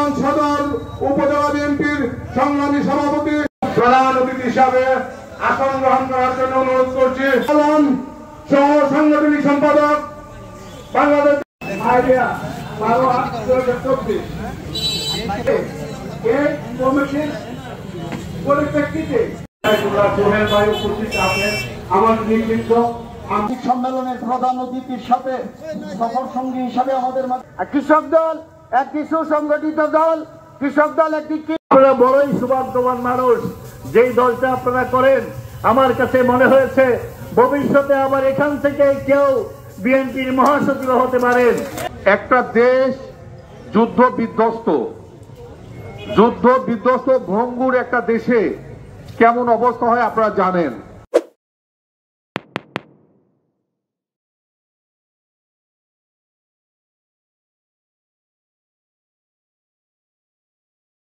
হবিগঞ্জ সদর উপজেলা বিএনপির সংগ্রামী সভাপতি প্রধান অতিথি হিসাবে আসন গ্রহণ করার জন্য অনুরোধ করছি। সহ সাংগঠনিক সম্পাদক বাংলাদেশ পরিপ্রেক্ষিতে সম্মেলনের প্রধান অতিথির সাথে সফর সঙ্গী হিসাবে আমাদের কৃষক দল একটি সুসংগঠিত দল। কৃষক দল একটি বড়ই সৌভাগ্যবান মানুষ। যেই দলটা আপনারা করেন, আমার কাছে মনে হয়েছে ভবিষ্যতে আবার এখান থেকে কেউ বিএনপির মহাসচিব হতে পারেন। একটা দেশ যুদ্ধ বিধ্বস্ত ভঙ্গুর একটা দেশে কেমন অবস্থা হয় আপনারা জানেন।